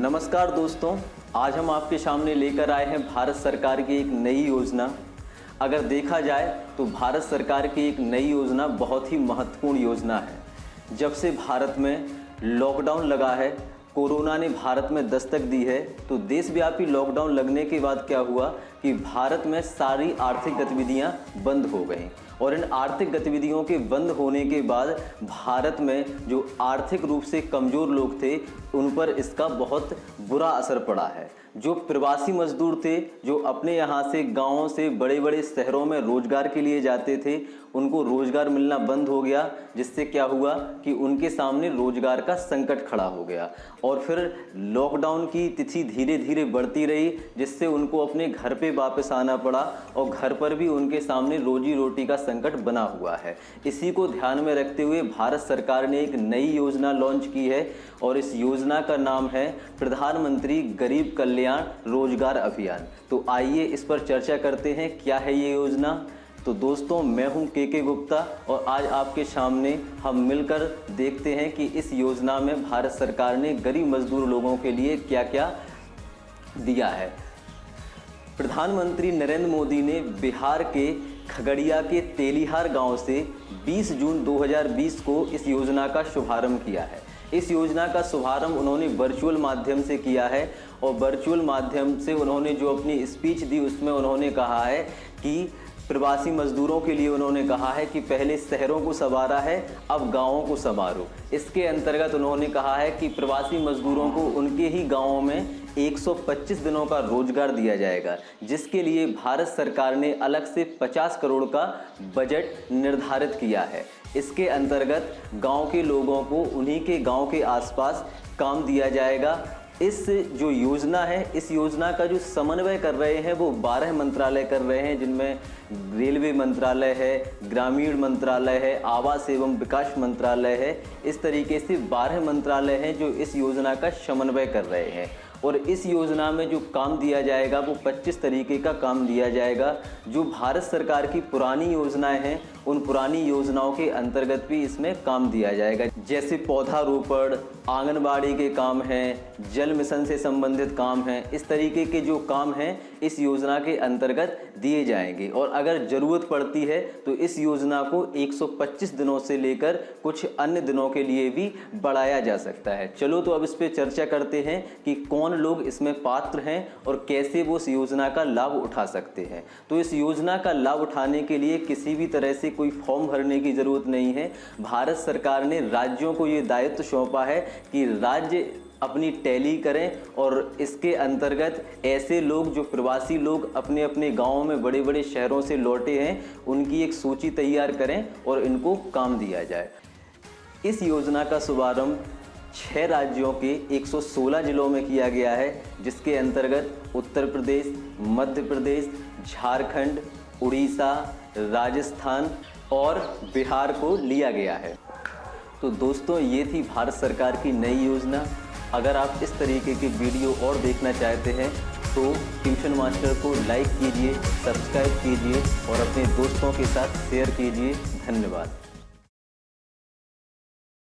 नमस्कार दोस्तों, आज हम आपके सामने लेकर आए हैं भारत सरकार की एक नई योजना। अगर देखा जाए तो भारत सरकार की एक नई योजना बहुत ही महत्वपूर्ण योजना है। जब से भारत में लॉकडाउन लगा है, कोरोना ने भारत में दस्तक दी है, तो देशव्यापी लॉकडाउन लगने के बाद क्या हुआ कि भारत में सारी आर्थिक गतिविधियां बंद हो गई और इन आर्थिक गतिविधियों के बंद होने के बाद भारत में जो आर्थिक रूप से कमज़ोर लोग थे उन पर इसका बहुत बुरा असर पड़ा है। जो प्रवासी मजदूर थे, जो अपने यहाँ से गाँवों से बड़े बड़े शहरों में रोजगार के लिए जाते थे, उनको रोजगार मिलना बंद हो गया, जिससे क्या हुआ कि उनके सामने रोजगार का संकट खड़ा हो गया। और फिर लॉकडाउन की तिथि धीरे धीरे बढ़ती रही, जिससे उनको अपने घर पे वापस आना पड़ा और घर पर भी उनके सामने रोजी रोटी का संकट बना हुआ है। इसी को ध्यान में रखते हुए भारत सरकार ने एक नई योजना लॉन्च की है और इस योजना का नाम है प्रधानमंत्री गरीब कल्याण रोजगार अभियान। तो आइए इस पर चर्चा करते हैं, क्या है ये योजना। तो दोस्तों, मैं हूं के गुप्ता और आज आपके सामने हम मिलकर देखते हैं कि इस योजना में भारत सरकार ने गरीब मजदूर लोगों के लिए क्या क्या दिया है। प्रधानमंत्री नरेंद्र मोदी ने बिहार के खगड़िया के तेलिहार गांव से 20 जून 2020 को इस योजना का शुभारंभ किया है। इस योजना का शुभारंभ उन्होंने वर्चुअल माध्यम से किया है और वर्चुअल माध्यम से उन्होंने जो अपनी स्पीच दी उसमें उन्होंने कहा है कि प्रवासी मजदूरों के लिए उन्होंने कहा है कि पहले शहरों को संवारा है, अब गाँवों को संवारो। इसके अंतर्गत उन्होंने कहा है कि प्रवासी मजदूरों को उनके ही गाँवों में 125 दिनों का रोजगार दिया जाएगा, जिसके लिए भारत सरकार ने अलग से 50 करोड़ का बजट निर्धारित किया है। इसके अंतर्गत गांव के लोगों को उन्हीं के गांव के आसपास काम दिया जाएगा। इस जो योजना है, इस योजना का जो समन्वय कर रहे हैं वो 12 मंत्रालय कर रहे हैं, जिनमें रेलवे मंत्रालय है, ग्रामीण मंत्रालय है, आवास एवं विकास मंत्रालय है। इस तरीके से 12 मंत्रालय हैं जो इस योजना का समन्वय कर रहे हैं। और इस योजना में जो काम दिया जाएगा वो 25 तरीके का काम दिया जाएगा। जो भारत सरकार की पुरानी योजनाएं हैं उन पुरानी योजनाओं के अंतर्गत भी इसमें काम दिया जाएगा, जैसे पौधारोपण, आंगनबाड़ी के काम हैं, जल मिशन से संबंधित काम हैं। इस तरीके के जो काम हैं इस योजना के अंतर्गत दिए जाएंगे और अगर ज़रूरत पड़ती है तो इस योजना को 125 दिनों से लेकर कुछ अन्य दिनों के लिए भी बढ़ाया जा सकता है। चलो तो अब इस पर चर्चा करते हैं कि कौन लोग इसमें पात्र हैं और कैसे वो इस योजना का लाभ उठा सकते हैं। तो इस योजना का लाभ उठाने के लिए किसी भी तरह से कोई फॉर्म भरने की ज़रूरत नहीं है। भारत सरकार ने राज्यों को ये दायित्व सौंपा है कि राज्य अपनी टैली करें और इसके अंतर्गत ऐसे लोग जो प्रवासी लोग अपने अपने गाँवों में बड़े बड़े शहरों से लौटे हैं उनकी एक सूची तैयार करें और इनको काम दिया जाए। इस योजना का शुभारंभ 6 राज्यों के 116 जिलों में किया गया है, जिसके अंतर्गत उत्तर प्रदेश, मध्य प्रदेश, झारखंड, उड़ीसा, राजस्थान और बिहार को लिया गया है। तो दोस्तों, ये थी भारत सरकार की नई योजना। अगर आप इस तरीके की वीडियो और देखना चाहते हैं तो ट्यूशन मास्टर को लाइक कीजिए, सब्सक्राइब कीजिए और अपने दोस्तों के साथ शेयर कीजिए। धन्यवाद।